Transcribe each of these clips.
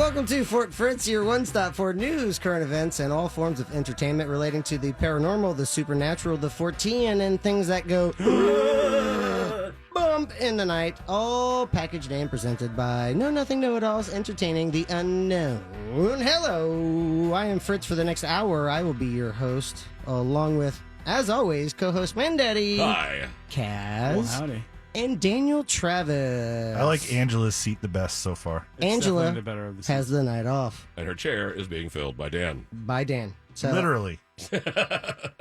welcome to Fort Fritz, your one-stop for news, current events, and all forms of entertainment relating to the paranormal, the supernatural, the Fortean, and things that go bump in the night, all packaged and presented by Know Nothing Know-It-Alls, entertaining the unknown. Hello, I am Fritz. For the next hour, I will be your host, along with, as always, co-host Mandaddy. Hi. Kaz. Well, howdy. And Daniel Travis. I like Angela's seat the best so far. Angela the better of the has the night off. And her chair is being filled by Dan. By Dan. So Literally.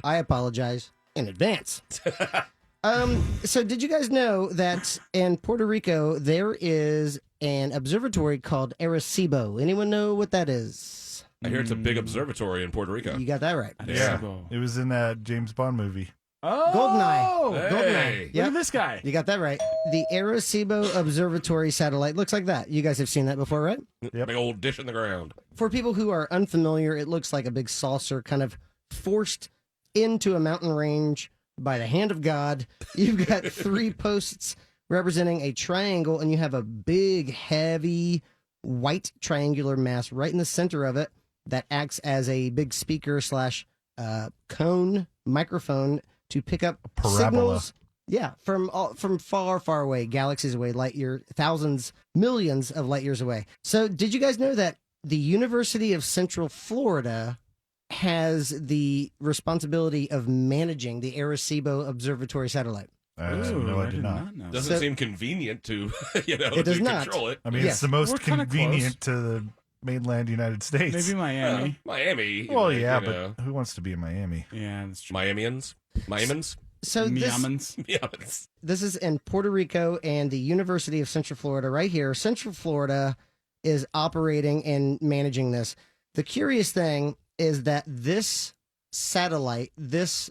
I apologize in advance. So did you guys know that in Puerto Rico there is an observatory called Arecibo? Anyone know what that is? I hear it's a big observatory in Puerto Rico. You got that right. Yeah. It was in that James Bond movie. Oh, Goldeneye. Hey. Goldeneye. Look Yep. at this guy. You got that right. The Arecibo Observatory satellite looks like that. You guys have seen that before, right? Yep. Big old dish in the ground. For people who are unfamiliar, it looks like a big saucer kind of forced into a mountain range by the hand of God. You've got three posts representing a triangle, and you have a big, heavy, white triangular mass right in the center of it that acts as a big speaker slash cone microphone to pick up Parabola. signals. Yeah, from far, far away, galaxies away, light year, thousands, millions of light years away. So, did you guys know that the University of Central Florida has the responsibility of managing the Arecibo Observatory satellite? No, I did not. know. Doesn't So- seem convenient to, It does to not. control it. I mean, Yes. it's the most We're kinda convenient to the mainland United States. Maybe Miami. Miami. Well, like, yeah, you but know. who wants to be in Miami? Yeah, that's true. Miamians? Miamans? So Miamans. Miamans. this is in Puerto Rico and the University of Central Florida right here. Central Florida is operating and managing this. The curious thing is that this satellite, this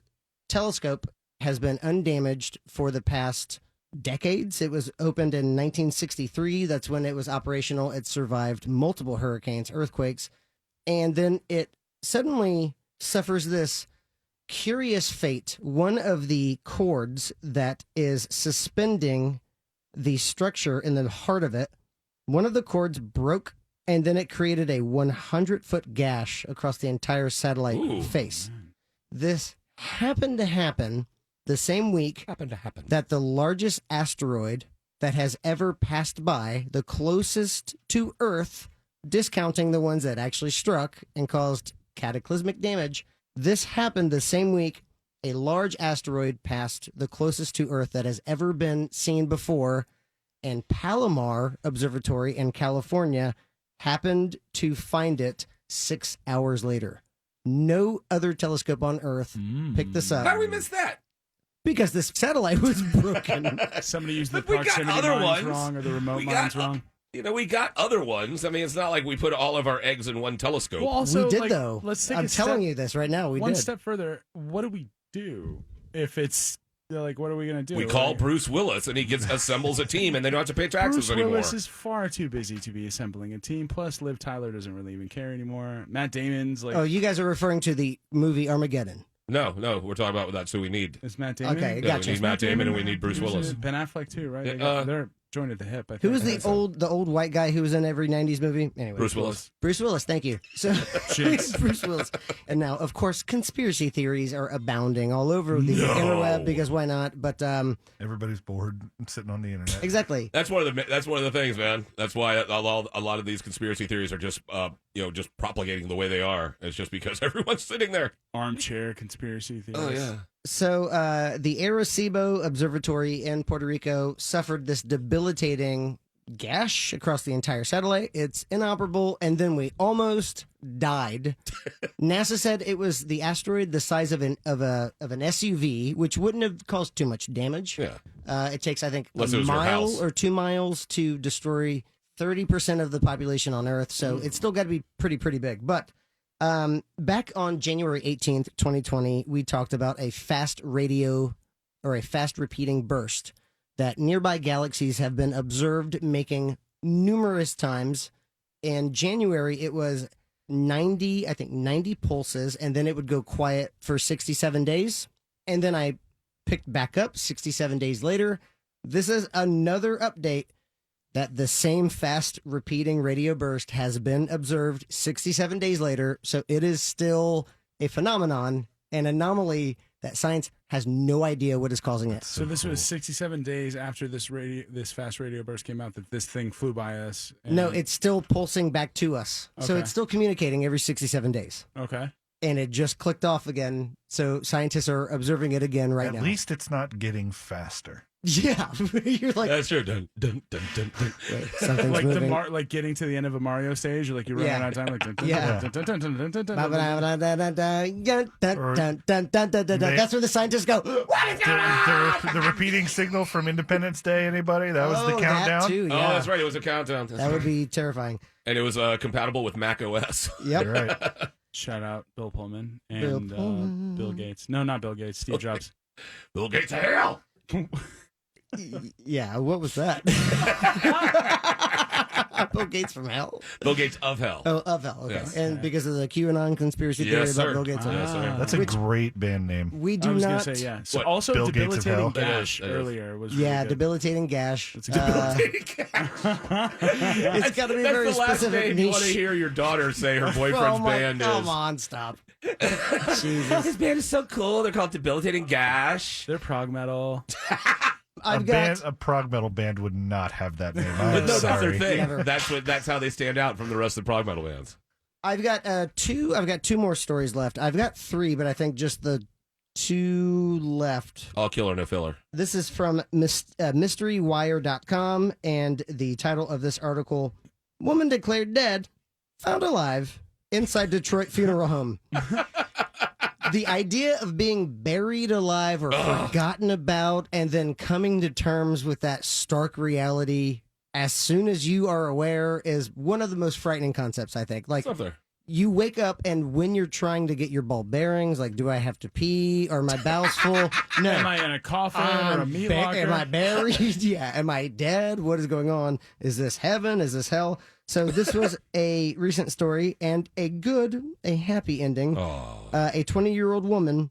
telescope, has been undamaged for the past decades. It was opened in 1963. That's when it was operational. It survived multiple hurricanes, earthquakes, and then it suddenly suffers this curious fate. One of the cords that is suspending the structure in the heart of it, one of the cords broke, and then it created a 100-foot gash across the entire satellite Ooh. face. This happened to happen the same week that the largest asteroid that has ever passed by, the closest to Earth, discounting the ones that actually struck and caused cataclysmic damage, this happened the same week a large asteroid passed the closest to Earth that has ever been seen before, and Palomar Observatory in California happened to find it 6 hours later. No other telescope on Earth picked this up How did we miss that? because this satellite was broken. Somebody used the But we got proximity other lines ones. wrong or the remote We lines got- wrong. You know, we got other ones. I mean, it's not like we put all of our eggs in one telescope. Well, also, We did, like, though. Let's take I'm a step, telling you this right now. We one did. step further. What do we do if it's like? What are we gonna do? we call Like, Bruce Willis, and he assembles a team, and they don't have to pay taxes Bruce anymore. Willis is far too busy to be assembling a team. Plus, Liv Tyler doesn't really even care anymore. Matt Damon's like, Oh, you guys are referring to the movie Armageddon. No, we're talking about that's who we need. it's Matt Damon. Okay, Yeah, gotcha. we need Matt Damon, and we need Bruce He was in Willis. it. Ben Affleck too, right? Yeah, They're joined at the hip. I think. Who was I the think so. old white guy who was in every 90s movie? Anyway, Bruce Willis. Bruce Willis, thank you. So Jinx. Bruce Willis. And now, of course, conspiracy theories are abounding all over the interweb because why not? But Everybody's bored and sitting on the internet. exactly. That's one of the things, man. That's why a lot of these conspiracy theories are just just propagating the way they are. It's just because everyone's sitting there. Armchair conspiracy theories. Oh yeah. So the Arecibo Observatory in Puerto Rico suffered this debilitating gash across the entire satellite. It's inoperable, and then we almost died. NASA said it was the asteroid the size of an SUV, which wouldn't have caused too much damage. Yeah. It takes, I think, Unless it a was your mile house. or 2 miles to destroy 30% of the population on Earth. So it's still got to be pretty big. But back on January 18th, 2020, we talked about a fast radio or a fast repeating burst that nearby galaxies have been observed making numerous times. In January, it was 90 pulses, and then it would go quiet for 67 days. And then I picked back up 67 days later. This is another update. that the same fast repeating radio burst has been observed 67 days later. So it is still a phenomenon, an anomaly that science has no idea what is causing it. So this was 67 days after this fast radio burst came out that this thing flew by us. No, it's still pulsing back to us. So Okay. it's still communicating every 67 days. Okay. And it just clicked off again. So scientists are observing it again right now. At least it's not getting faster. Yeah. You're like, That's true. Dun, dun, dun, dun, dun. wait, something's Like moving. like getting to the end of a Mario stage, you're like you're running Yeah. out of time. Like dun, dun, Yeah. dun, dun, dun, dun, dun, dun, dun, dun, dun. That's where the scientists go. What is going on? The repeating signal from Independence Day, anybody? That was the Oh, countdown? That too, Oh, yeah. that's right. It was a countdown. That's That would right. be terrifying. And it was compatible with Mac OS. Yep. You're right. Shout out Bill Pullman Bill and Pullman. Bill Gates. No, not Bill Gates. Steve Jobs. Bill Gates of hell. Yeah, what was that? Bill Gates from hell? Bill Gates of hell. Oh, of hell, okay. Yes. And because of the QAnon conspiracy theory Yes, about sir. Bill Gates. Ah. Yes, sir. That's a Which- great band name. We I do was not. gonna say yeah. So What, also Bill Gates of debilitating hell? gash It is. earlier was really Yeah, good. debilitating gash. That's a good It's got to be That's very the last specific name you want to niche. hear your daughter say her Oh boyfriend's my, band come is. on, stop. Jesus. His band is so cool. They're called Debilitating Gash. They're prog metal. I've got A prog metal band would not have that name. But I'm no, that's sorry. their thing. Never. That's how they stand out from the rest of the prog metal bands. I've got two more stories left. I've got three, but I think just the two left. All killer, no filler. This is from MysteryWire.com, and the title of this article: Woman declared dead, found alive inside Detroit funeral home. The idea of being buried alive or forgotten about and then coming to terms with that stark reality as soon as you are aware is one of the most frightening concepts, I think. Like, It's up there. you wake up and when you're trying to get your ball bearings, like, do I have to pee? Are my bowels full? No. Am I in a coffin or a meat locker? Am I buried? Yeah. Am I dead? What is going on? Is this heaven? Is this hell? So this was a recent story and a happy ending. Oh. A 20-year-old woman,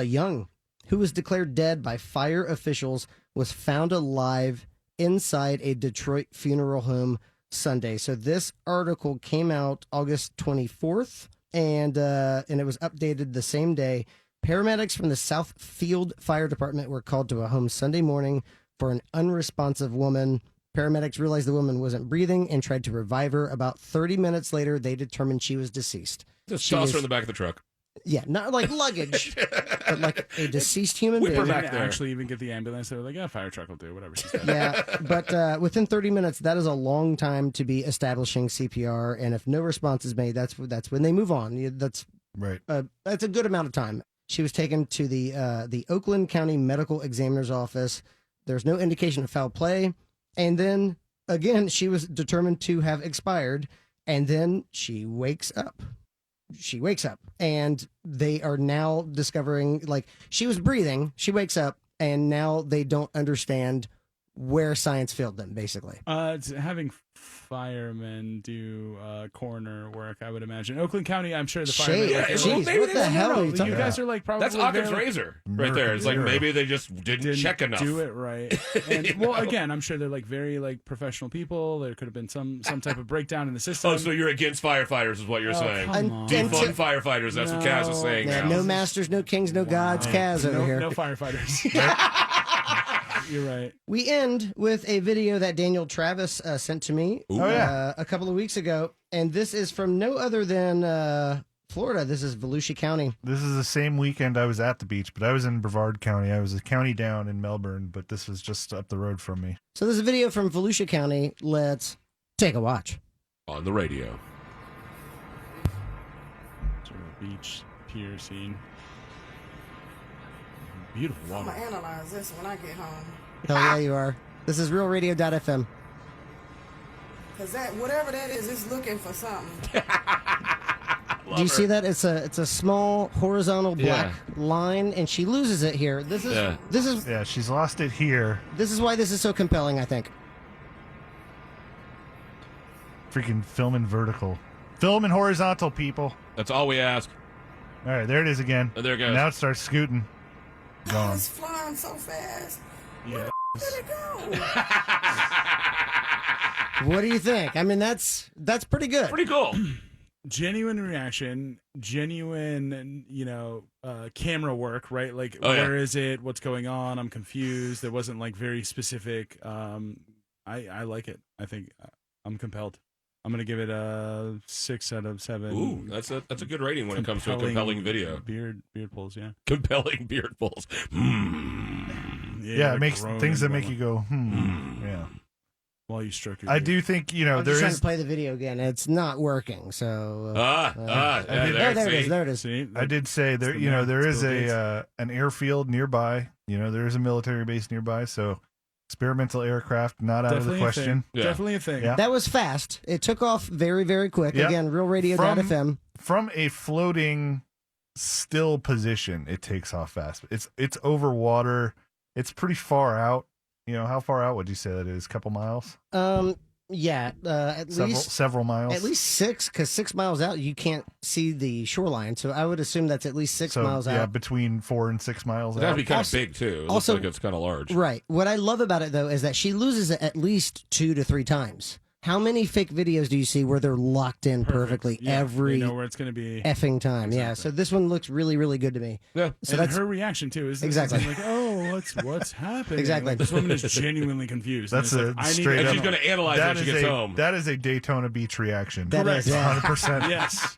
young, who was declared dead by fire officials, was found alive inside a Detroit funeral home Sunday. So this article came out August 24th, and it was updated the same day. Paramedics from the Southfield Fire Department were called to a home Sunday morning for an unresponsive woman. Paramedics realized the woman wasn't breathing and tried to revive her. About 30 minutes later, they determined she was deceased. Just She toss is- her in the back of the truck. Yeah, not like luggage, but like a deceased human Whip her being. They back didn't there. actually even get the ambulance. They were like, yeah, fire truck will do whatever she's dead. Yeah, but within 30 minutes, that is a long time to be establishing CPR. And if no response is made, that's when they move on. That's Right. a good amount of time. She was taken to the Oakland County Medical Examiner's office. There's no indication of foul play. And then again, she was determined to have expired. And then she wakes up. And they are now discovering, like, she was breathing. She wakes up, and now they don't understand where science failed them, basically. It's having firemen do coroner work, I would imagine. Oakland County, I'm sure the firemen. Shade. Yeah, Jeez, well, maybe what they the don't hell know. are you You talking guys are like probably That's Occam's very- razor right there. It's like Zero. maybe they just didn't check enough. do it right. And, well, again, I'm sure they're like very like professional people. There could have been some type of breakdown in the system. Oh, so you're against firefighters is what you're saying. come And- on. and- Defund firefighters. That's what Kaz is saying Yeah, now. no masters, no kings, no gods, Kaz over no, here. no firefighters. You're right. We end with a video that Daniel Travis sent to me Ooh. Oh, yeah. a couple of weeks ago. And this is from no other than Florida. This is Volusia County. This is the same weekend I was at the beach, but I was in Brevard County. I was a county down in Melbourne, but this was just up the road from me. So this is a video from Volusia County. Let's take a watch. On the radio. Sort of beach pier scene. Beautiful I'm water. gonna analyze this when I get home. Hell yeah, you are. This is realradio.fm. Cause that whatever that is looking for something. Do you see that? It's a small horizontal black line, and she loses it here. This is Yeah. Yeah, she's lost it here. this is why this is so compelling, I think. Freaking film in vertical. Film in horizontal, people. That's all we ask. All right, there it is again. And there it goes. Now it starts scooting. Gone. It's flying so fast. Yeah. Where did it go? What do you think? I mean, that's pretty good. Pretty cool. Genuine reaction, genuine, camera work, right? Like, where is it? What's going on? I'm confused. It wasn't like very specific. I like it. I think I'm compelled. I'm gonna give it a 6 out of 7. Ooh, that's a good rating when it comes to a compelling video. Beard pulls, yeah. Compelling beard pulls. Yeah, it makes things that make you go, yeah. While you stroke your I beard. do think, I'm there just trying is. to play the video again. It's not working. So There there it is. See, I did say there, there is an airfield nearby. There is a military base nearby, so experimental aircraft not out of the question. Definitely a thing. Yeah. That was fast. It took off very, very quick. Yep. Again, realradio.fm. From a floating still position, it takes off fast. It's over water. It's pretty far out. How far out would you say that is? A couple miles? Yeah, at least several miles. At least 6, because 6 miles out you can't see the shoreline. So I would assume that's at least 6 miles out. Yeah, between 4 and 6 miles It has out. to be kind of big too. It looks like it's kind of large. Right. What I love about it though is that she loses it at least 2 to 3 times. How many fake videos do you see where they're locked in perfectly every they know where it's going to be effing time? Yeah. So this one looks really, really good to me. Yeah. So and that's her reaction too is Exactly. like, oh, what's happening? Exactly. Like, this woman is genuinely confused. That's And a it's like, I need straight to And up- she's going to analyze it when she gets home. That is a Daytona Beach reaction. That Correct. is, yeah. 100%. Yes.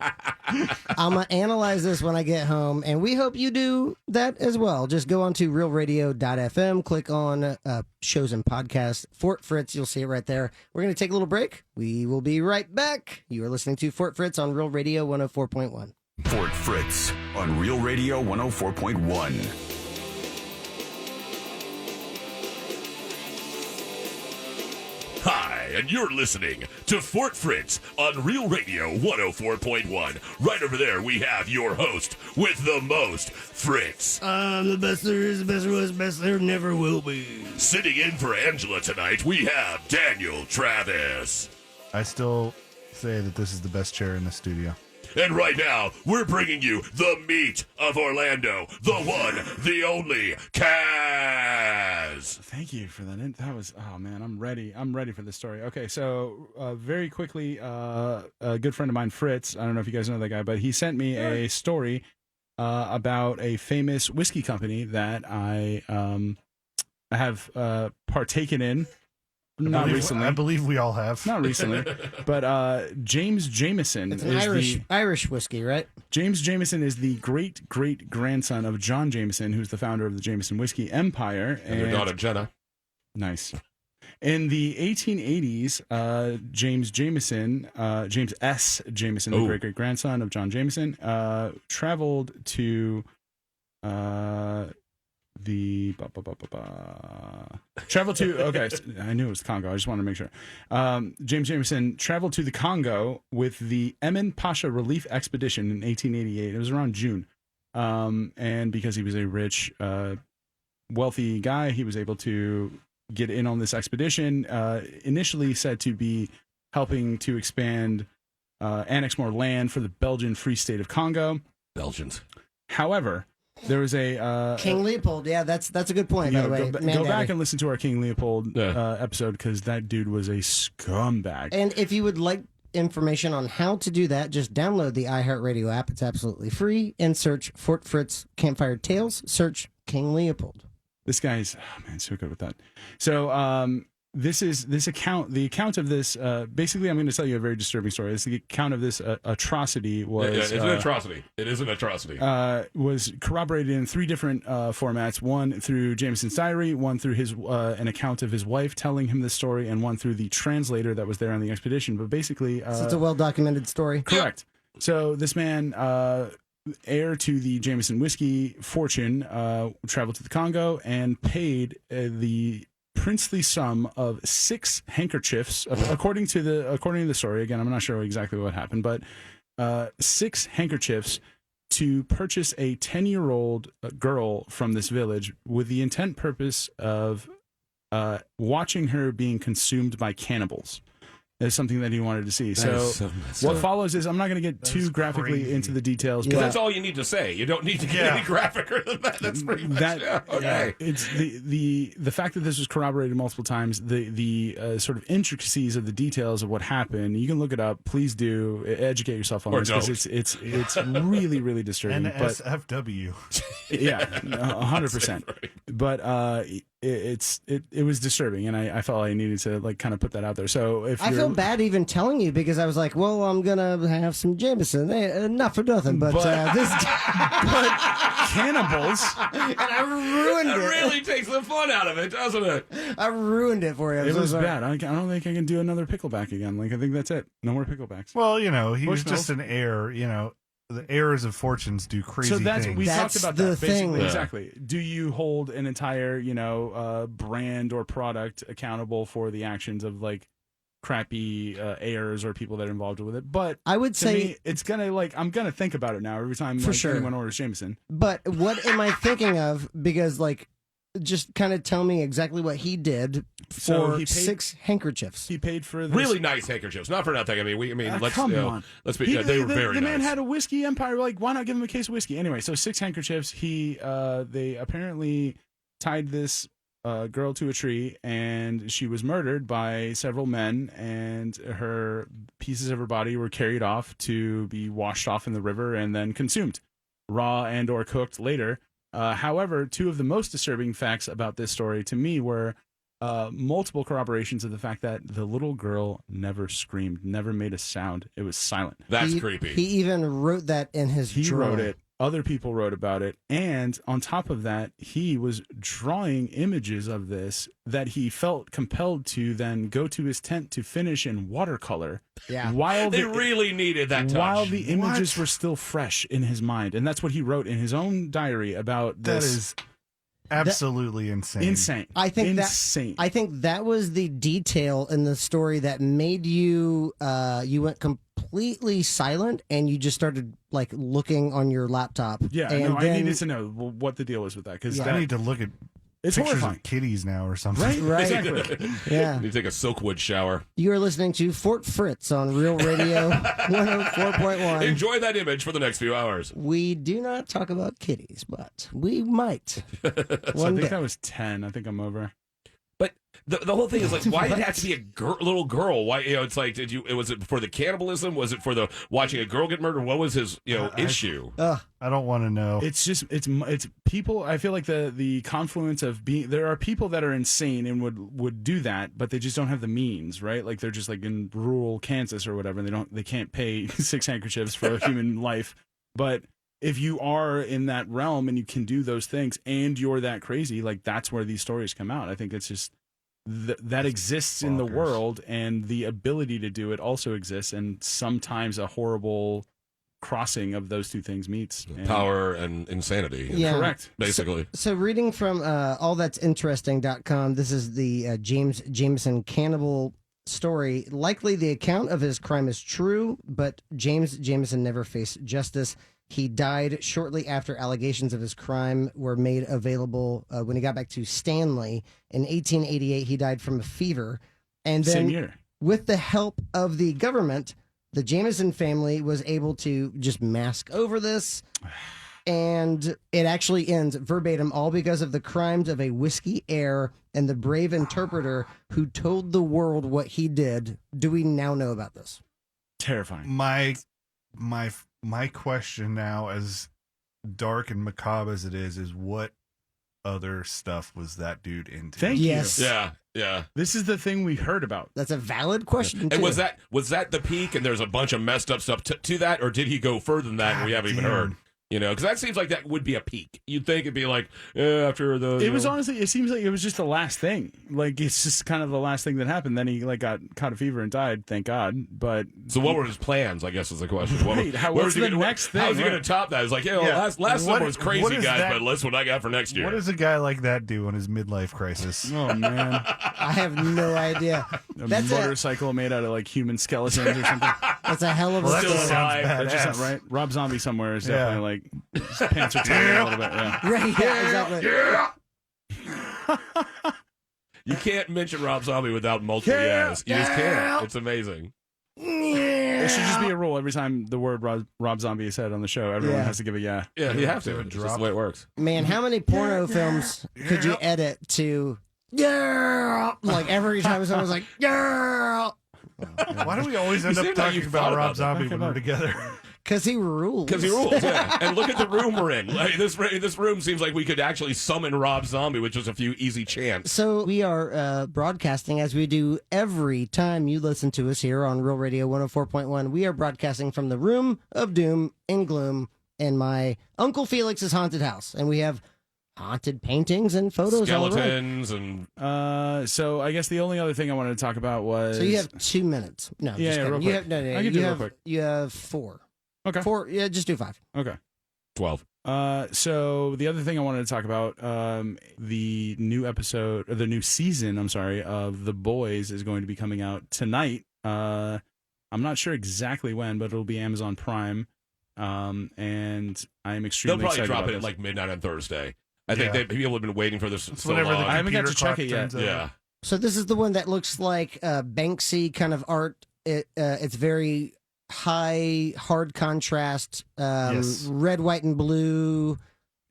I'm going to analyze this when I get home, and we hope you do that as well. Just go on to realradio.fm, click on shows and podcasts, Fort Fritz. You'll see it right there. We're going to take a little break. We will be right back. You are listening to Fort Fritz on Real Radio 104.1. Fort Fritz on Real Radio 104.1. Hi, and you're listening to Fort Fritz on Real Radio 104.1. Right over there, we have your host with the most, Fritz. I'm the best there is, the best there was, best there never will be. Sitting in for Angela tonight, we have Daniel Travis. I still say that this is the best chair in the studio. And right now, we're bringing you the meat of Orlando, the one, the only, Kaz. Thank you for that. That was, oh man, I'm ready. I'm ready for this story. Okay, so very quickly, a good friend of mine, Fritz, I don't know if you guys know that guy, but he sent me a story about a famous whiskey company that I have partaken in. Not recently. I believe we all have. Not recently, but James Jameson. It's an Irish whiskey, right? James Jameson is the great grandson of John Jameson, who's the founder of the Jameson Whiskey Empire. And their daughter, Jenna. Nice. In the 1880s, James S. Jameson, the great grandson of John Jameson, traveled to okay, I knew it was Congo. I just wanted to make sure. James Jameson traveled to the Congo with the Emin Pasha Relief Expedition in 1888. It was around June. And because he was a rich, wealthy guy, he was able to get in on this expedition. Initially said to be helping to expand, annex more land for the Belgian Free State of Congo. Belgians. However, there was a King Leopold. Yeah, that's a good point. By the way, go back and listen to our King Leopold episode, because that dude was a scumbag. And if you would like information on how to do that, just download the iHeartRadio app. It's absolutely free, and search Fort Fritz Campfire Tales. Search King Leopold. This guy's so good with that. So the account of this. Basically, I'm going to tell you a very disturbing story. The account of this atrocity was. It's an atrocity. It is an atrocity. Was corroborated in 3 different formats. One through Jameson's diary, one through his an account of his wife telling him this story, and one through the translator that was there on the expedition. But basically, So it's a well documented story. Correct. So this man, heir to the Jameson whiskey fortune, traveled to the Congo and paid the princely sum of 6 handkerchiefs, according to the story. Again, I'm not sure exactly what happened, but 6 handkerchiefs to purchase a 10-year-old girl from this village with the intent purpose of watching her being consumed by cannibals. as something that he wanted to see. That So is so messed what up. follows is, I'm not going to get too graphically crazy. into the details, Because but that's all you need to say. You don't need to get any graphicer than that. That's pretty much okay. It's the fact that this was corroborated multiple times, the sort of intricacies of the details of what happened. You can look it up. Please do educate yourself on Or this, because it's really, really disturbing. But NSFW. yeah, 100%. But it was disturbing, and I felt I needed to like kind of put that out there. So if I feel bad even telling you, because I was like, well, I'm gonna have some Jameson, not for nothing, but this cannibals, and I ruined That it. really takes the fun out of it, doesn't it? I ruined it for you. I'm it so was sorry. bad. I don't think I can do another pickleback again. Like, I think that's it. No more picklebacks. Well, he was Bushmills. just an heir. The heirs of fortunes do crazy So that's things. we That's talked about the that basically. thing. Yeah. Exactly. Do you hold an entire brand or product accountable for the actions of like crappy heirs or people that are involved with it? But I would to say, me, it's gonna I'm gonna think about it now every time For like, sure. anyone orders Jameson. but what am I thinking of? Because just kind of tell me exactly what he did for So he paid- 6 handkerchiefs. He paid for this. Really nice handkerchiefs. Not for nothing. I mean, let's come on. Let's be. He- they were the, very the man nice. had a whiskey empire. Like, why not give him a case of whiskey? Anyway, so 6 handkerchiefs. They apparently tied this girl to a tree, and she was murdered by several men, and her pieces of her body were carried off to be washed off in the river and then consumed, raw and or cooked later. However, 2 of the most disturbing facts about this story to me were multiple corroborations of the fact that the little girl never screamed, never made a sound. It was silent. That's He- creepy. He even wrote that in his He journal. wrote it. Other people wrote about it. And on top of that, he was drawing images of this that he felt compelled to then go to his tent to finish in watercolor. Yeah. While They the, really needed that touch. while the images were still fresh in his mind. And that's what he wrote in his own diary about That this. is absolutely insane. insane. I think insane. I think that was the detail in the story that made you you went completely silent and you just started like looking on your laptop. yeah, and no, I then, needed to know what the deal was with that, because Yeah. I need to look at it's pictures horrifying. of kitties now or something. Right? Right. Exactly. Yeah. You take a Silkwood shower. You are listening to Fort Fritz on Real Radio 104.1. Enjoy that image for the next few hours. We do not talk about kitties, but we might So I one think day. that was 10. I think I'm over. But the whole thing is like, why did it have to be a little girl? Why it's like, was it for the cannibalism? Was it for the watching a girl get murdered? What was his issue? I don't want to know. It's just it's people. I feel like the confluence of being, there are people that are insane and would do that, but they just don't have the means, right? Like they're just like in rural Kansas or whatever, and they can't pay 6 handkerchiefs for a human life. But if you are in that realm and you can do those things and you're that crazy, like that's where these stories come out. I think it's just that exists in the bonkers. world, and the ability to do it also exists, and sometimes a horrible crossing of those 2 things meets. And- Power and insanity. Yeah. Correct. Basically. So reading from allthat'sinteresting.com, this is the Jameson cannibal story. Likely the account of his crime is true, but Jameson never faced justice. He died shortly after allegations of his crime were made available when he got back to Stanley. In 1888, he died from a fever. And then Same year. with the help of the government, the Jameson family was able to just mask over this. And it actually ends verbatim, all because of the crimes of a whiskey heir and the brave interpreter who told the world what he did. Do we now know about this? Terrifying. My question now, as dark and macabre as it is what other stuff was that dude into? Thank Yes. you. Yeah. This is the thing we heard about. That's a valid question, too. And was that the peak? And there's a bunch of messed up stuff to that, or did he go further than that? And we haven't even Damn. heard. Because that seems like that would be a peak. You'd think it'd be like after the. It was honestly, it seems like it was just the last thing. Like, it's just kind of the last thing that happened. Then he got caught a fever and died, thank God. But So what were his plans? I guess is the question. Right, what's the next thing? How's he going Right. to top that? It's like, Yeah. last summer was crazy, what is guys, that- but listen what I got for next year. What does a guy like that do in his midlife crisis? oh man, I have no idea. a That's motorcycle made out of like human skeletons or something. That's a hell of a Well, that Still story. sounds alive. That's just badass. not right. Rob Zombie somewhere is Yeah. definitely like his pants are tight a little bit. Yeah. Right, yeah, exactly. You can't mention Rob Zombie without multiple yes. You just can't. It's amazing. It should just be a rule. Every time the word Rob Zombie is said on the show, everyone has to give a yeah. Yeah, you have to. It's just the way it works. Man, how many porno films could you edit to like every time someone's like Why do we always end up talking about Rob Zombie when we're together? Because he rules. Yeah. And look at the room we're in. Like, this room seems like we could actually summon Rob Zombie with just a few easy chants. So we are broadcasting as we do every time you listen to us here on Real Radio 104.1. We are broadcasting from the Room of Doom and Gloom in my Uncle Felix's haunted house. And we have haunted paintings and photos. Skeletons and... So I guess the only other thing I wanted to talk about was... So you have 2 minutes. No, yeah, just real quick. you have, no, I can do real quick. You have 4. Okay. 4, yeah, just do 5. Okay. 12. So the other thing I wanted to talk about, the new episode, or the new season, of The Boys is going to be coming out tonight. I'm not sure exactly when, but it'll be Amazon Prime. And I'm extremely excited. They'll probably drop it this. at like midnight on Thursday. I think people have been waiting for this so long. I haven't got to check it yet. Yeah. So this is the one that looks like Banksy kind of art. It's very high, hard contrast, red, white, and blue.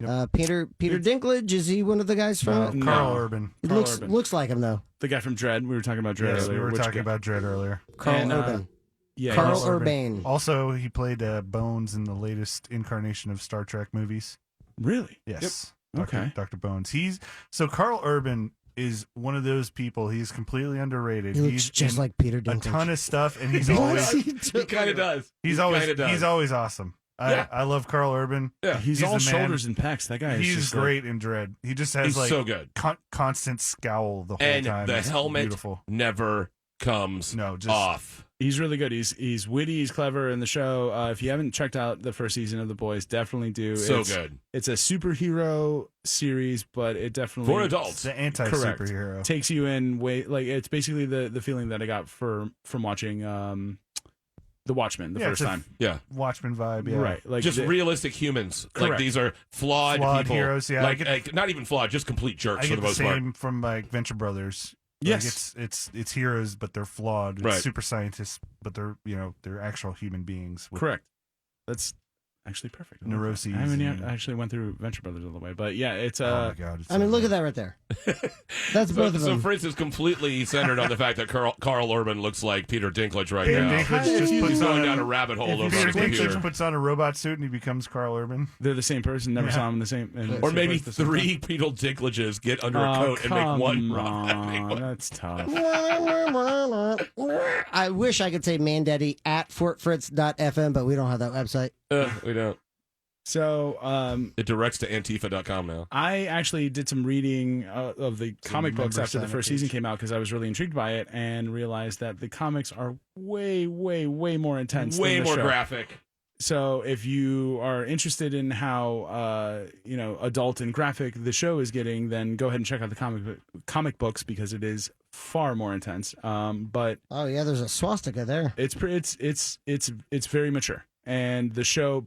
Yep. Peter Dinklage, is he one of the guys from it? Carl Urban. It looks like him though. The guy from Dredd. We were talking about Dredd earlier. We were talking about Dredd earlier. Carl Urban. Yeah, Carl Urban. Also, he played Bones in the latest incarnation of Star Trek movies. Really? Yes. Yep. Okay. Dr. Bones. Carl Urban is one of those people. He's completely underrated. He looks just like Peter Dinklage. A ton of stuff, and he's always he kind of does. He's always awesome. I love Carl Urban. Yeah, he's all shoulders and pecs. That guy is he's great in Dredd. He just has so good. Constant scowl the whole and time. The it's helmet beautiful. Never comes off. He's really good. He's witty. He's clever in the show. If you haven't checked out the first season of The Boys, definitely do. So good. It's a superhero series, but it definitely for adults. The anti-superhero takes you in way like it's basically the feeling that I got from watching The Watchmen the first time. Watchmen vibe. Yeah. Right. Like just realistic humans. Correct. Like these are flawed people. Heroes. Yeah. Like not even flawed, just complete jerks for the most part. Same from like Venture Brothers. Yes, like it's heroes, but they're flawed. It's right. super scientists, but they're actual human beings. Correct. That's actually perfect. Neuroses. I haven't actually went through Venture Brothers all the way, but yeah, it's. Oh my God! I mean, look at that right there. That's both of them. So Fritz is completely centered on the fact that Carl Urban looks like Peter Dinklage right Peter now. Dinklage just He's puts going on down a rabbit hole over Peter on the computer. Dinklage puts on a robot suit and he becomes Carl Urban. They're the same person. Never saw them in the same. Or maybe 3 Peter Dinklages get under a coat and make one. That's tough. I wish I could say Mandaddy at fortfritz.fm, but we don't have that website. We don't. So it directs to Antifa.com now. I actually did some reading of the comic books after the first season came out because I was really intrigued by it and realized that the comics are way, way, way more intense. Way than the more show. graphic. So if you are interested in how adult and graphic the show is getting, then go ahead and check out the comic books because it is far more intense. But oh yeah, there's a swastika there. It's very mature. And the show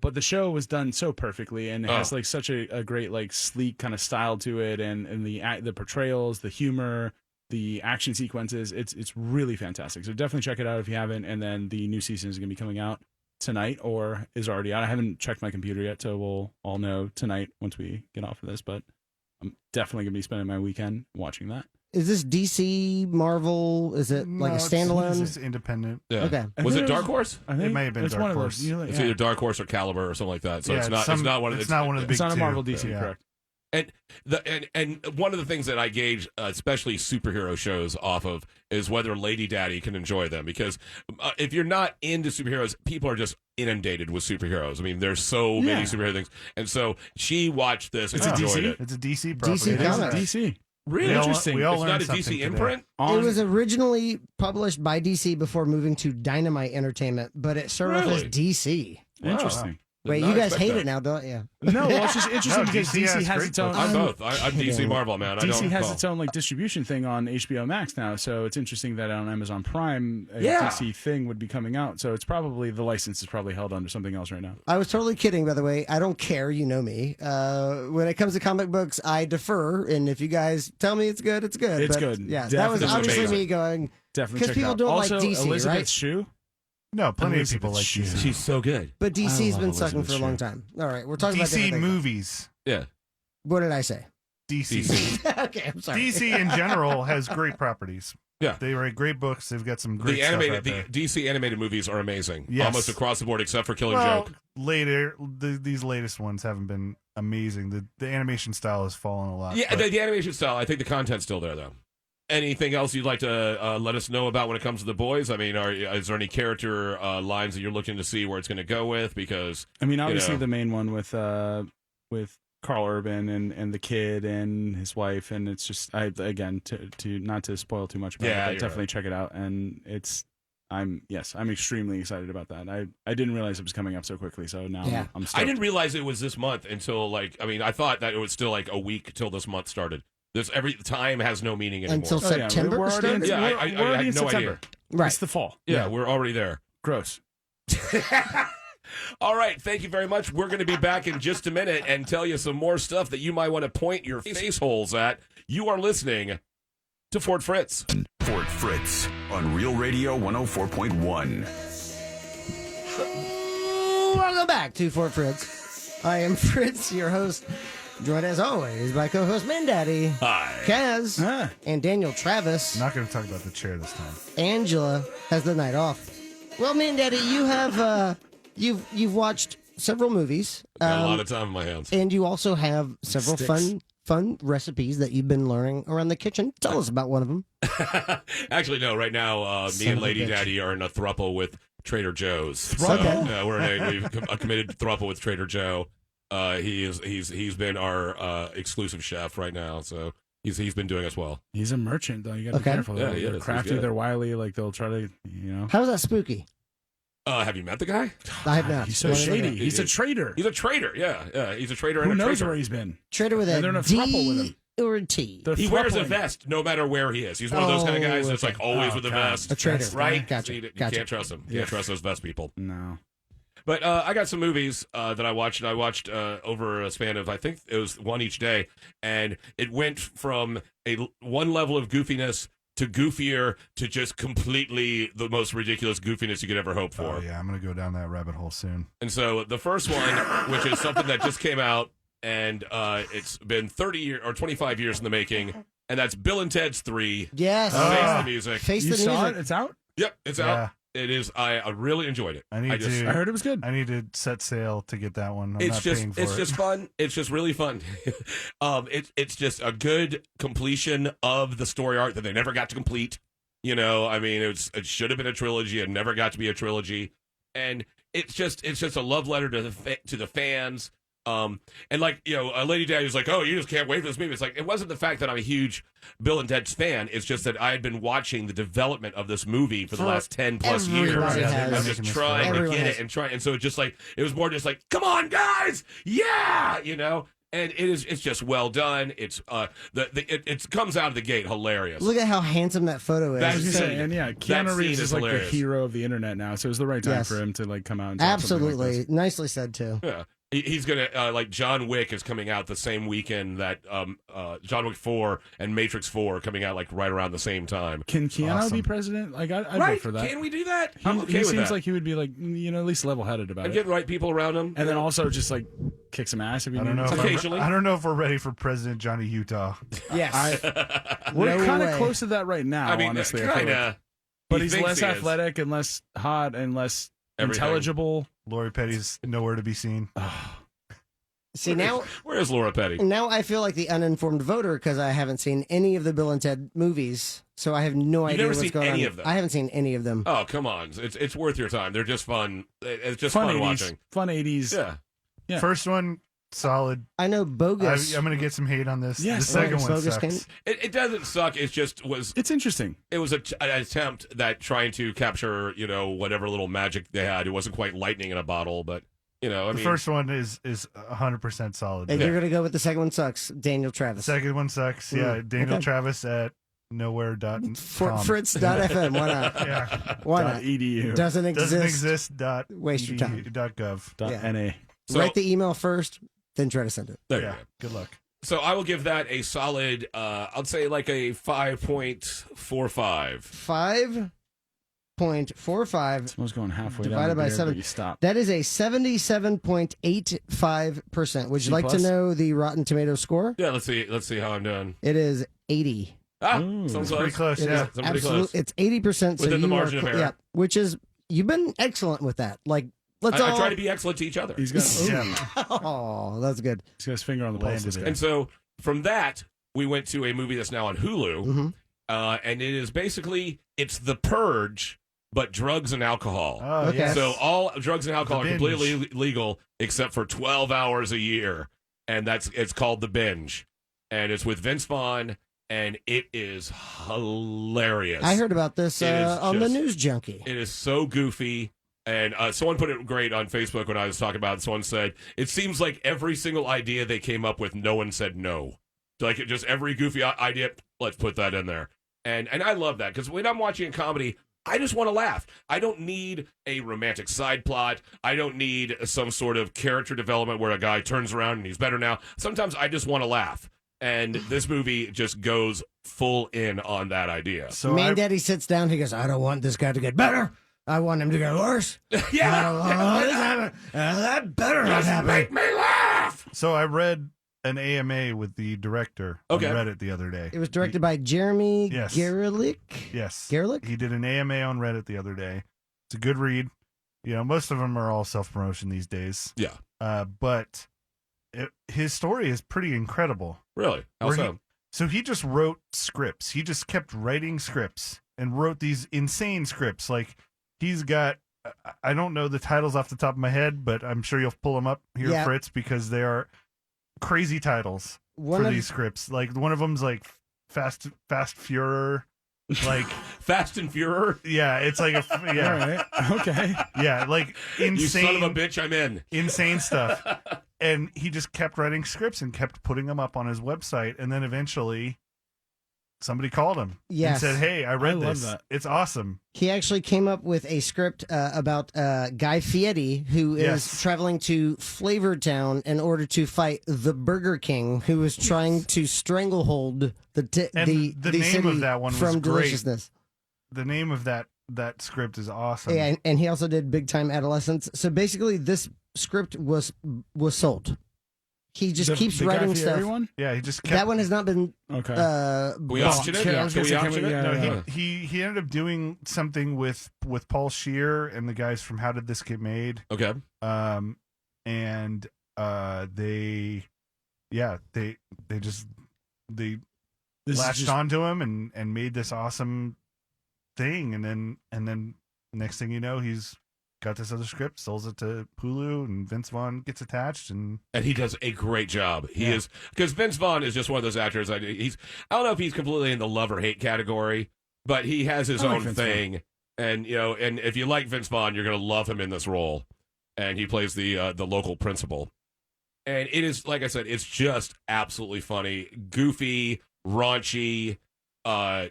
was done so perfectly, and it has like such a great like sleek kind of style to it, and the portrayals, the humor, the action sequences. It's really fantastic. So definitely check it out if you haven't. And then the new season is going to be coming out tonight or is already out. I haven't checked my computer yet, so we'll all know tonight once we get off of this. But I'm definitely going to be spending my weekend watching that. Is this DC, Marvel? Is it like a standalone? It's independent. Yeah. Okay. Was it Dark Horse? I think it may have been Dark Horse. It's either Dark Horse or Caliber or something like that. So it's not one of the. It's not one of the big. It's not a two. Marvel DC, Yeah. correct? And one of the things that I gauge, especially superhero shows, off of is whether Lady Daddy can enjoy them. Because if you're not into superheroes, people are just inundated with superheroes. I mean, there's so many superhero things, and so she watched this and enjoyed it. It's a DC property. DC comic. DC. Really interesting. We all it's not learned a something DC today. imprint. It was originally published by DC before moving to Dynamite Entertainment, but it started off as DC. Interesting. Wait, not you guys expect hate that. it now, don't you? No, well, it's just interesting No, because DC DC has has great its own. books. I'm both. I'm DC kidding. Marvel, man. I DC don't has call. its own like distribution thing on HBO Max now, so it's interesting that on Amazon Prime a Yeah. DC thing would be coming out. So it's probably the license is probably held under something else right now. I was totally kidding, by the way. I don't care. You know me. When it comes to comic books, I defer. And if you guys tell me it's good, it's good. It's But, good. Yeah, that Definitely was obviously amazing. me going, Definitely 'Cause check people it out. don't like Also, DC, Elizabeth right? Shue. No, plenty of people like Elizabeth DC. Shue. She's so good. but DC's love been sucking Elizabeth for a long Shue. time. All right, we're talking about DC different things. movies. Yeah. What did I say? DC. Okay, I'm sorry. DC in general has great properties. Yeah. They write great books. They've got some great The stuff animated, out the there. DC animated movies are amazing. Yes. Almost across the board, except for Killing Well, Joke. later, these latest ones haven't been amazing. The animation style has fallen a lot. Yeah, but the animation style. I think the content's still there, though. Anything else you'd like to let us know about when it comes to the boys? I mean, is there any character lines that you're looking to see where it's going to go with? Because I mean, obviously know. the main one with Carl Urban and the kid and his wife, and it's just again to not to spoil too much about Yeah, it, but you're definitely right. check it out. And I'm extremely excited about that. I didn't realize it was coming up so quickly, so now Yeah. I'm stoked. I didn't realize it was this month until I thought that it was still like a week till this month started. Every time has no meaning anymore. Until Oh, yeah, September we're already in, started? Yeah, we're, I we're already had in no September. idea. Right. It's the fall. Yeah, we're already there. Gross. All right, thank you very much. We're going to be back in just a minute and tell you some more stuff that you might want to point your face holes at. You are listening to Fort Fritz. Fort Fritz on Real Radio 104.1. Welcome back to Fort Fritz. I am Fritz, your host, joined as always by co-host Mandaddy, Hi. Kaz, Ah. and Daniel Travis. I'm not going to talk about the chair this time. Angela has the night off. Well, Mandaddy, you have you've watched several movies, Got a lot of time on my hands. and you also have several Sticks. fun recipes that you've been learning around the kitchen. Tell us about one of them. Actually, no. Right now, me Son and of a Lady bitch. Daddy are in a throuple with Trader Joe's. Throuple? So, we've a committed throuple with Trader Joe. He's been our exclusive chef right now. So he's been doing us well. He's a merchant, though. You got to Okay. be careful. Yeah, They're, he they're is. He's crafty. good. They're wily. Like they'll try to, How's that spooky? Have you met the guy? I have not. He's so What is shady. it? He's a traitor. He's a traitor. Yeah. He's a traitor and Who a knows traitor. where he's been? Trader with And they're in a a throuple with D him. or a T. They're He wears a throupling. vest no matter where he is. He's one of those kind of guys that's like always Oh, with a God. vest. A traitor. Right? Gotcha. So you Gotcha. can't trust him. You Yeah. can't trust those vest people. No. But I got some movies that I watched. And I watched over a span of, I think it was one each day. And it went from one level of goofiness to goofier to just completely the most ridiculous goofiness you could ever hope for. Oh, yeah, I'm going to go down that rabbit hole soon. And so the first one, which is something that just came out, and it's been 30 years or 25 years in the making, and that's Bill and Ted's 3. Yes. Face the music. Face You the saw music. it? It's out? Yep, it's Yeah. out. It is. I really enjoyed it. I need just, to. I heard it was good. I need to set sail to get that one. I'm It's not just paying for it's it. just fun. It's just really fun. It's just a good completion of the story arc that they never got to complete. You know, I mean, it should have been a trilogy. It never got to be a trilogy, and it's just a love letter to the fans. And like, you know, Lady Daddy was like, "Oh, you just can't wait for this movie." It's like, it wasn't the fact that I'm a huge Bill and Ted's fan. It's just that I had been watching the development of this movie for the last 10 plus years. Everybody has. I'm just trying to Everyone get has. it and so it was more just like, "Come on, guys, yeah," you know. And it's just well done. It's it comes out of the gate hilarious. Look at how handsome that photo is. That I was gonna say, scene- and yeah, that Keanu scene Reeves is is like hilarious. the hero of the internet now, so it was the right time Yes. for him to like come out and talk something like Absolutely. this. Nicely said, too. Yeah. He's gonna like John Wick is coming out the same weekend that John Wick 4 and Matrix 4 are coming out like right around the same time. Can Keanu Awesome. be president? Like I'd vote Right? for that. Can we do that? He, I'm okay he with seems that. like he would be like at least level-headed about And it, get the right people around him. and then also just like kick some ass if you I don't need know. to. If Occasionally. I don't know if we're ready for President Johnny Utah. Yes. We're No kind of way. close to that right now, I mean, honestly. I feel kind like. of. But he's less athletic and less hot and less Everything. intelligible. Lori Petty's nowhere to be seen. See, now Where's Laura Petty? I feel like the uninformed voter because I haven't seen any of the Bill and Ted movies, so I have no You've idea never what's seen going any on. of them? I haven't seen any of them. Oh, come on. It's worth your time. They're just fun. It's just fun 80s, watching. Fun 80s. Yeah. Yeah. First one, solid. I know Bogus. I'm going to get some hate on this. Yes. The second one Bogus sucks. came- It doesn't suck. It just It's interesting. it was an attempt that trying to capture, you know, whatever little magic they had. It wasn't quite lightning in a bottle, but You know, I The mean, first one is 100% solid. And you're going to go with the second one sucks, Daniel The Travis. second one sucks. Yeah, Daniel okay. Travis at nowhere.com. Fritz.fm. Why not? Yeah. Why not? .edu. Doesn't exist. Doesn't exist. Waste your time. .gov. Yeah. .na. So- Write the email first, then try to send it. there you Yeah. go. Good luck. So I will give that a solid, I'd say like a 5.45. 5.45. Someone's going halfway Divided down the by beer, 7. but you stop. That is a 77.85%. Would you C like to plus? know the Rotten Tomato score? Yeah, let's see how I'm doing. It is 80. Ah, Ooh. sounds Pretty close. It Yeah. is Somebody absolute- close. It's 80%. So Within the you margin are of error. Yeah, which is, you've been excellent with that. Like, let's I all. try to be excellent to each other. He's got, Oh, that's good. he's got his finger on the pulse. Landed This it. guy. And so from that, we went to a movie that's now on Hulu, hmm and it is basically it's The Purge, but drugs and alcohol. Oh, Okay. yes. So all drugs and alcohol The are Binge. completely legal except for 12 hours a year, and it's called The Binge, and it's with Vince Vaughn, and it is hilarious. I heard about this It is on the just- News Junkie. It is so goofy. And someone put it great on Facebook when I was talking about it. Someone said, it seems like every single idea they came up with, no one said no. Like, just every goofy idea, let's put that in there. And I love that, because when I'm watching a comedy, I just want to laugh. I don't need a romantic side plot. I don't need some sort of character development where a guy turns around and he's better now. Sometimes I just want to laugh. And this movie just goes full in on that idea. So Mandaddy sits down. He goes, I don't want this guy to get better. I want him to get worse. Yeah. I don't want this to happen. That better not Just happen. make me laugh. So I read an AMA with the director on Okay. Reddit the other day. It was directed by Jeremy Yes. Garlick. Yes. Garlick? He did an AMA on Reddit the other day. It's a good read. You know, most of them are all self-promotion these days. Yeah. But his story is pretty incredible. Really? How Where so? So he just wrote scripts. He just kept writing scripts and wrote these insane scripts. Like, he's got, I don't know the titles off the top of my head, but I'm sure you'll pull them up here, Yeah. Fritz, because they are crazy titles One for of these scripts. Like, one of them's like Fast Furor. Like, Fast and Furious. yeah, it's like a, All yeah, right. Okay. yeah, like You son of a insane, bitch, I'm in. insane stuff. And he just kept writing scripts and kept putting them up on his website. And then eventually somebody called him Yes. and said, hey, I read I love this. that. It's awesome. He actually came up with a script about Guy Fieri, who is Yes. traveling to Flavortown in order to fight the Burger King, who is trying to stranglehold the And the name city of that one was from great. deliciousness. The name of that script is awesome. Yeah, and he also did Big Time Adolescence. So basically, this script was sold. He just keeps the Guy writing Fieri stuff. One? Yeah, he just kept. That one has not been. Okay. We bought. auction it? Yeah, I Yeah, was can gonna we say, can auction we- it? yeah, No, yeah. he ended up doing something with Paul Scheer and the guys from How Did This Get Made? Okay. And they This latched is just, onto him and made this awesome thing, and then next thing you know, he's got this other script, sells it to Hulu, and Vince Vaughn gets attached, and And he does a great job. He Yeah. is, because Vince Vaughn is just one of those actors. I don't know if he's completely in the love or hate category, but he has his I like own Vince thing. And and if you like Vince Vaughn, you're gonna love him in this role. And he plays the local principal. And it is, like I said, it's just absolutely funny, goofy, raunchy,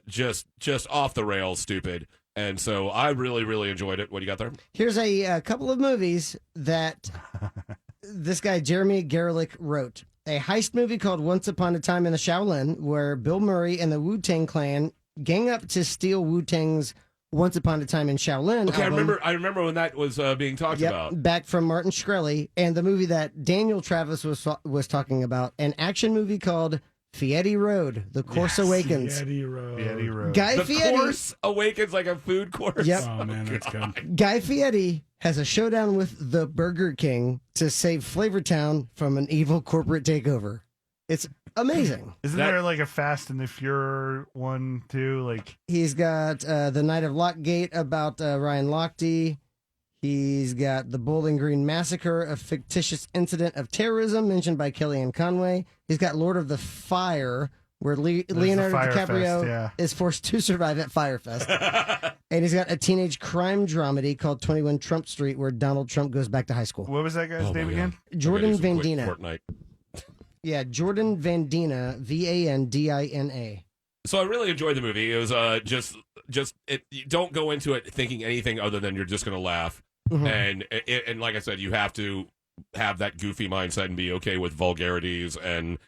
just off the rails, stupid. And so I really, really enjoyed it. What do you got there? Here's a couple of movies that this guy Jeremy Garlick wrote. A heist movie called Once Upon a Time in the Shaolin, where Bill Murray and the Wu-Tang Clan gang up to steal Wu-Tang's Once Upon a Time in Shaolin Okay, album. I remember when that was being talked Yep, about. back from Martin Shkreli, and the movie that Daniel Travis was talking about, an action movie called Fieri Road: The Course Yes, Awakens. Eddie Road. Eddie Road. Guy The Fieri. course awakens like a food course. Yep. Oh, man, that's good. Guy Fieri has a showdown with the Burger King to save Flavortown from an evil corporate takeover. It's amazing. Isn't That- there like a Fast and the Furious one too? Like, He's got The Night of Lockgate about Ryan Lochte. He's got The Bowling Green Massacre, a fictitious incident of terrorism mentioned by Kellyanne Conway. He's got Lord of the Fire, where the Leonardo Fyre DiCaprio Fest, yeah. is forced to survive at Firefest. And he's got a teenage crime dramedy called 21 Trump Street, where Donald Trump goes back to high school. What was that guy's name again? Jordan Van Quick Dina. Fortnite. Yeah, Jordan Van Dina, Vandina. So I really enjoyed the movie. It was you don't go into it thinking anything other than you're just going to laugh. Mhm. And like I said, you have to have that goofy mindset and be okay with vulgarities and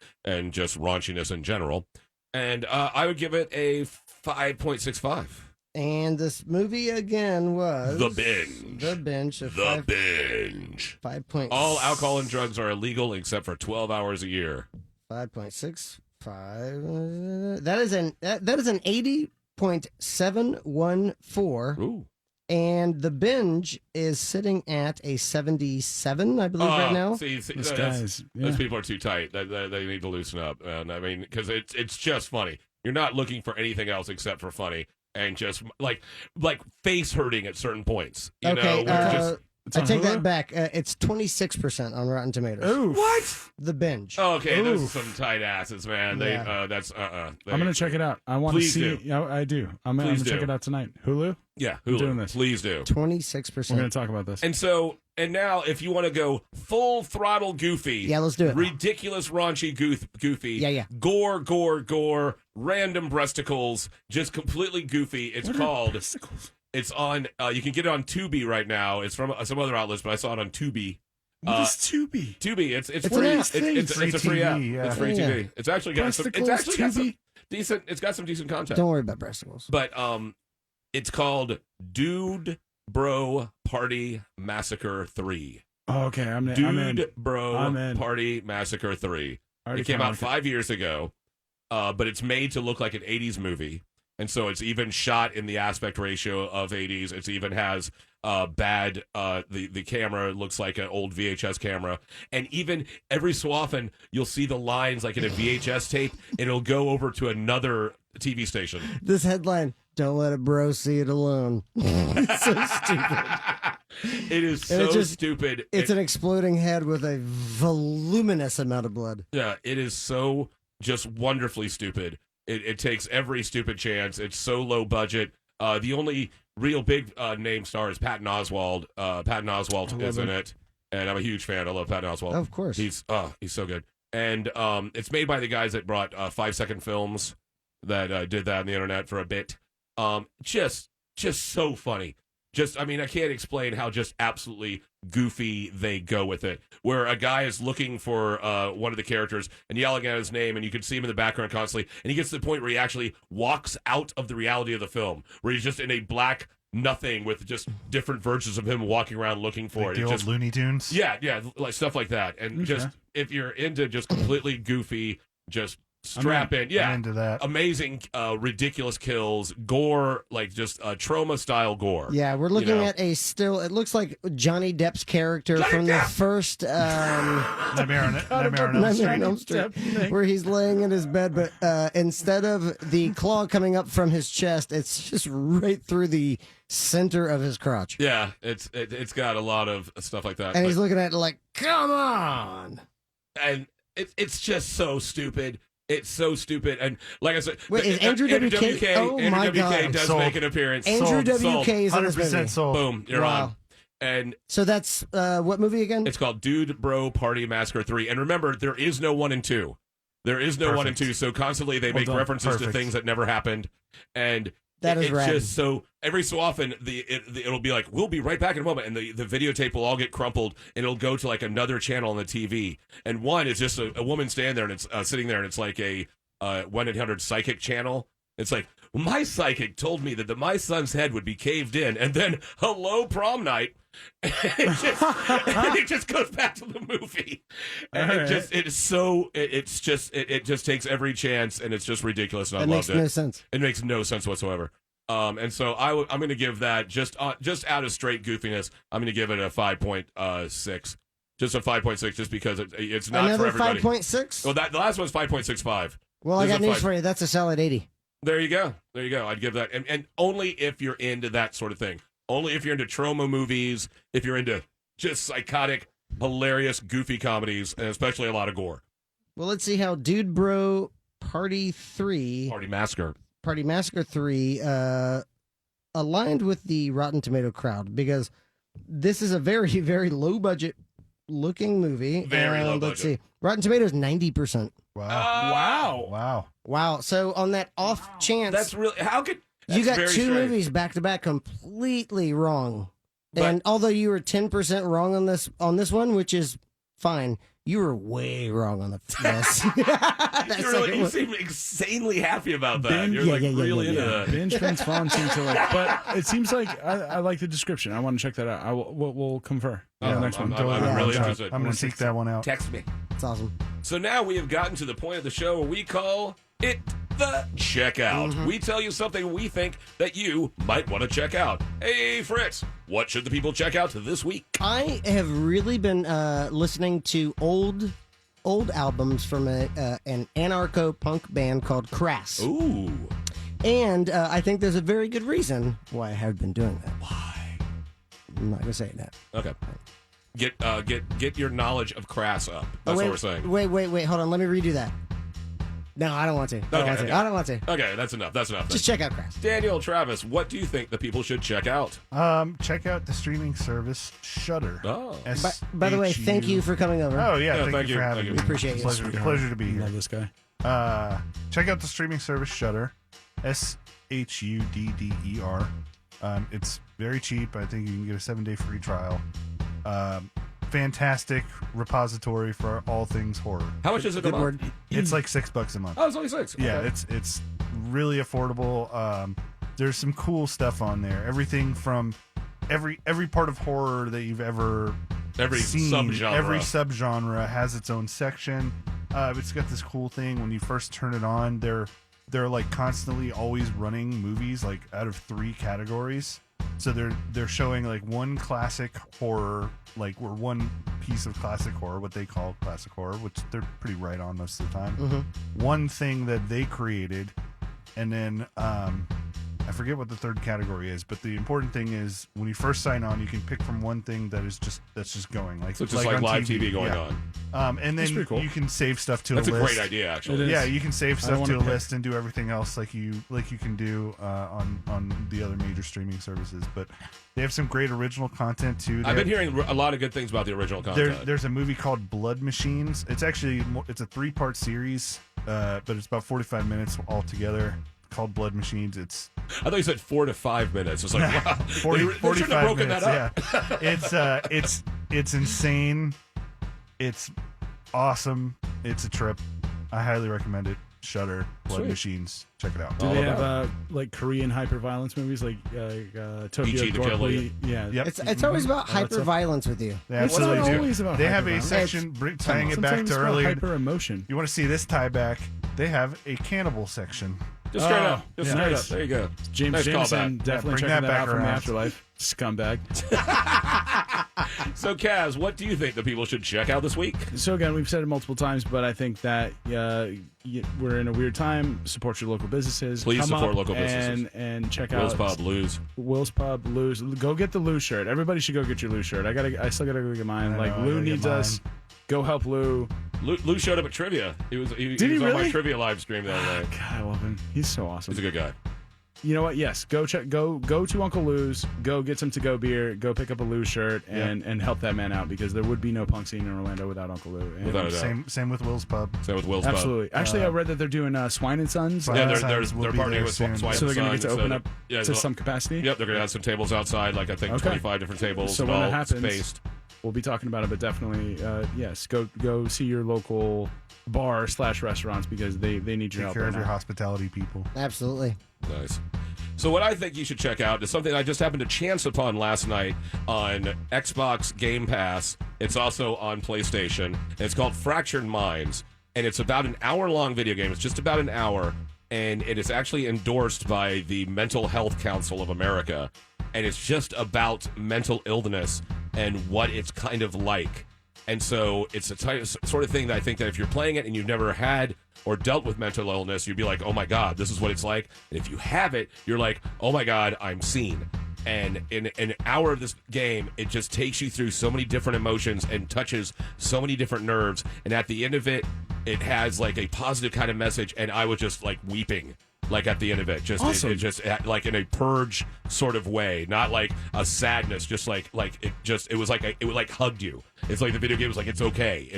just raunchiness in general. And I would give it a 5.65. And this movie again was The Binge. The Binge. The Binge. 5.6. All alcohol and drugs are illegal except for 12 hours a year. 5.65. That is an 80.714. Ooh. And The Binge is sitting at a 77, I believe, right now. See, This those guy's people are too tight. They need to loosen up. And I mean, because it's just funny. You're not looking for anything else except for funny and just like face hurting at certain points. You know, where just It's I on take Hulu? that back. It's 26% on Rotten Tomatoes. Ooh. what? The Binge. Oh, okay, those are Oof. some tight asses, man. Yeah. I'm I'm gonna check it out. I want to Please see. do. Yeah, I do. I'm gonna Please check do. it out tonight. Hulu. Yeah, I'm Hulu. doing this. Please do. 26%. We're gonna talk about this. And now, if you want to go full throttle goofy, Yeah, let's do it. ridiculous raunchy goofy, Yeah. gore, random breasticles, just completely goofy. It's What are called. breasticles? It's on. You can get it on Tubi right now. It's from some other outlets, but I saw it on Tubi. What is Tubi? Tubi. It's It's free. an It's app. it's Free a free TV, app. yeah. It's free Yeah. TV. It's actually got some. It's Breasticles, actually got some Tubi? decent. It's got some decent content. Don't worry about breasticles. But it's called Dude Bro Party Massacre 3. Oh, okay, I'm in. Dude Bro I'm in. Party Massacre 3. Already It came kinda out like it. 5 years ago, but it's made to look like an 80s movie. And so it's even shot in the aspect ratio of 80s. It even has the camera looks like an old VHS camera. And even every so often, you'll see the lines like in a VHS tape, and it'll go over to another TV station. This headline, don't let a bro see it alone. It's so stupid. It is And so it's just- stupid. It's an exploding head with a voluminous amount of blood. Yeah, it is so just wonderfully stupid. It takes every stupid chance. It's so low budget. The only real big name star is Patton Oswalt. Patton Oswalt is in it, and I'm a huge fan. I love Patton Oswalt. Of course. He's so good. And it's made by the guys that brought 5-second films that did that on the internet for a bit. Just so funny. I can't explain how just absolutely goofy they go with it. Where a guy is looking for one of the characters and yelling at his name, and you can see him in the background constantly, and he gets to the point where he actually walks out of the reality of the film, where he's just in a black nothing with just different versions of him walking around looking for Like it. the It old just, Looney Tunes. yeah, like stuff like that. And Okay. just if you're into just completely goofy, just strap in. Yeah, I'm into that. amazing, ridiculous kills, gore, like just trauma style gore. Yeah, we're looking know. at a still. It looks like Johnny Depp's character Johnny from Depp! the first Nightmare on Elm Nightmare Street. on Elm Street, where he's laying in his bed, but instead of the claw coming up from his chest, it's just right through the center of his crotch, Yeah, it's got a lot of stuff like that. and he's but- looking at it like, "Come on!" and it's just so stupid. It's so stupid. And like I said, Wait, is Andrew WK? Oh, Andrew my WK God. does Sold. make an appearance. Andrew Sold. WK is in this 100% movie. sold. Boom, you're Wow. on. And So that's what movie again? it's called Dude Bro Party Massacre 3. And remember, there is no 1 and 2. There is no 1 and Perfect. 2. So constantly they Well make done. references to Perfect. things that never happened. And That is it's rad. just so every so often it'll be like, we'll be right back in a moment, and the videotape will all get crumpled, and it'll go to like another channel on the TV. And one is just a woman standing there, and it's sitting there, and it's like a 1-800 psychic channel. It's like, my psychic told me that my son's head would be caved in, and then hello prom night. It just goes back to the movie, and All right. it just takes every chance, and it's just ridiculous. And I That loved makes it. no sense. It makes no sense whatsoever. And so I'm going to give that just out of straight goofiness. I'm going to give it a 5.6, just a 5.6, just because it's not Another for everybody. 5.6. Well, the last one's 5.65. Well, I This got is a news 5. for you. That's a solid 80. There you go. I'd give that, and only if you're into that sort of thing. Only if you're into trauma movies, if you're into just psychotic, hilarious, goofy comedies, and especially a lot of gore. Well, let's see how Dude Bro Party 3, Party Massacre. Party Massacre 3 aligned with the Rotten Tomato crowd because this is a very, very low budget looking movie. Very low Let's budget. see. Rotten Tomatoes 90%. Wow. Wow. So on that off chance, That's really how could you that's got very two strange. movies back to back completely wrong. But- And although you were 10% wrong on this one, which is fine, you were way wrong on this. That second You one. seem insanely happy about that. Ben- You're Yeah, like yeah, yeah, really yeah, into yeah. that. Binge Vince Vaughn seems to like, but it seems like I like the description. I want to check that out. We'll confer. Oh, Next one. I'm Yeah, really I'm interested. I'm going to seek that one out. Text me. It's awesome. So now we have gotten to the point of the show where we call it the checkout. Mm-hmm. We tell you something we think that you might want to check out. Hey, Fritz, what should the people check out this week? I have really been listening to old albums from an anarcho-punk band called Crass. Ooh. And I think there's a very good reason why I have been doing that. Why? I'm not going to say it now. Okay. Get your knowledge of Crass up. That's wait, what we're saying. Wait, hold on. Let me redo that. No, I don't want to. Okay. I don't want to. Okay, that's enough. That's enough. Just check out Crass. Daniel, Travis, what do you think the people should check out? Check out the streaming service Shudder. Oh. By the way, thank you for coming over. Oh yeah, Yeah, thank you for having you. me. We appreciate It's you. a pleasure to be here. Love this guy. Check out the streaming service Shudder, SHUDDER. It's very cheap. I think you can get a 7-day free trial. Fantastic repository for all things horror. How much is it a Good month? word. It's like $6 a month. Oh, it's only $6. Yeah, Okay. it's really affordable. There's some cool stuff on there. Everything from every part of horror that you've ever Every seen, subgenre. every subgenre has its own section. It's got this cool thing when you first turn it on. They're like constantly always running movies like out of 3 categories. So they're showing like one classic horror, like or one piece of classic horror, what they call classic horror, which they're pretty right on most of the time. Mm-hmm. One thing that they created, and then I forget what the third category is, but the important thing is when you first sign on, you can pick from one thing that's just going, like So it's just like on live TV going yeah. on. And That's then pretty cool. you can save stuff to That's a a list. great idea, It actually. is. Yeah, you can save I stuff wanna to a pick. list and do everything else like you can do on the other major streaming services. But they have some great original content too. I've been hearing a lot of good things about the original content. There's a movie called Blood Machines. It's actually it's a 3-part series, but it's about 45 minutes altogether. Called Blood Machines. It's I thought you said 4 to 5 minutes. It's like, wow. 40, they shouldn't have 45 broken minutes. that up. Yeah, it's insane. It's awesome. It's a trip. I highly recommend it. Shudder, Blood Sweet. Machines. Check it out. Do All they about have like Korean hyperviolence movies like Tokyo Ichi the Killer. Gorply? Yeah. Yep. It's always about Oh, that's hyper violence with you. They It's absolutely not do. always about They have a hyperviolence. section tying it back Sometimes to it's about earlier. hyper emotion. You want to see this tie back? They have a cannibal section. Just straight Oh, up. Just yeah. straight Nice. up. There you go. James Nice Jameson callback. definitely bring checking that that back out from the around. afterlife. Scumbag. So, Kaz, what do you think the people should check out this week? So again, we've said it multiple times, but I think that we're in a weird time. Support your local businesses. Please Come support up local businesses. and check Will's out Pub, Lou's. Will's Pub, Lou's. Go get the Lou shirt. Everybody should go get your Lou shirt. I still gotta go get mine. I Like know, I Lou gotta get needs us. Go help Lou. Lou showed up at trivia. He was Did he was on my really? trivia live stream the other day. God, I love him. He's so awesome. He's a good guy. You know what? Yes, go to Uncle Lou's. Go get some to-go beer. Go pick up a Lou shirt and help that man out because there would be no punk scene in Orlando without Uncle Lou. And Without a doubt. Same with Will's Pub. Same with Will's Pub. absolutely. Actually, I read that they're doing Swine and Sons. Swine Yeah, and they're Sons will be partnering there with soon. Swine so they're going going to get to open up to they'll- some capacity. Yep, they're going to have some tables outside, like I think Okay. 25 different tables. So and when that all happens, spaced. We'll be talking about it, but definitely, yes, go see your local bar/restaurants because they need your Take help care right of your now. hospitality people. Absolutely. Nice. So what I think you should check out is something I just happened to chance upon last night on Xbox Game Pass. It's also on PlayStation. And it's called Fractured Minds. And it's about an hour-long video game. It's just about an hour. And it is actually endorsed by the Mental Health Council of America. And it's just about mental illness and what it's kind of like. And so it's a sort of thing that I think that if you're playing it and you've never had or dealt with mental illness, you'd be like, oh my God, this is what it's like. And if you have it, you're like, oh my God, I'm seen. And in an hour of this game, it just takes you through so many different emotions and touches so many different nerves. And at the end of it, it has like a positive kind of message. And I was just like weeping like at the end of it. Just Awesome. it just like in a purge sort of way, not like a sadness. Just like it was like it would like hugged you. It's like the video game was like, it's okay.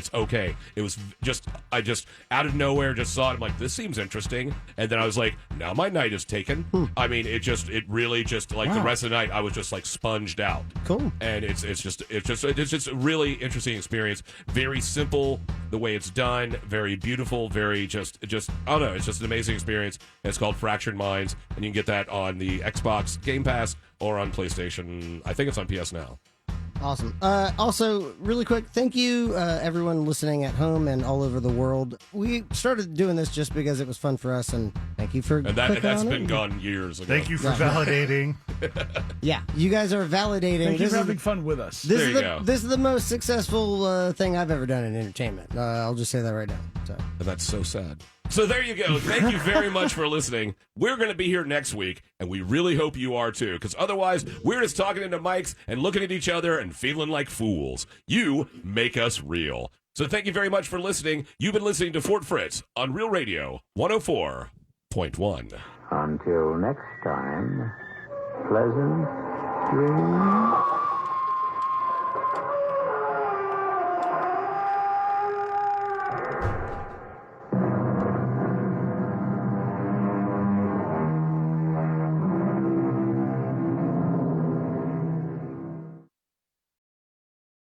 It was just I just out of nowhere just saw it. I'm like, this seems interesting, and then I was like, now my night is taken. I mean, it really just like the rest of the night I was just like sponged out. Cool. And it's just a really interesting experience. Very simple the way it's done. Very beautiful. Very just I don't know. It's just an amazing experience. And it's called Fractured Minds, and you can get that on the Xbox Game Pass or on PlayStation. I think it's on PS Now. Awesome. Also, really quick, thank you, everyone listening at home and all over the world. We started doing this just because it was fun for us, and thank you for That's been gone years ago. Thank you for validating. Yeah, you guys are validating. Thank you for having fun with us. This There is you go. this is the most successful thing I've ever done in entertainment. I'll just say that right now. So. And that's so sad. So there you go. Thank you very much for listening. We're going to be here next week, and we really hope you are too, because otherwise we're just talking into mics and looking at each other and feeling like fools. You make us real. So thank you very much for listening. You've been listening to Fort Fritz on Real Radio 104.1. Until next time, pleasant dreams.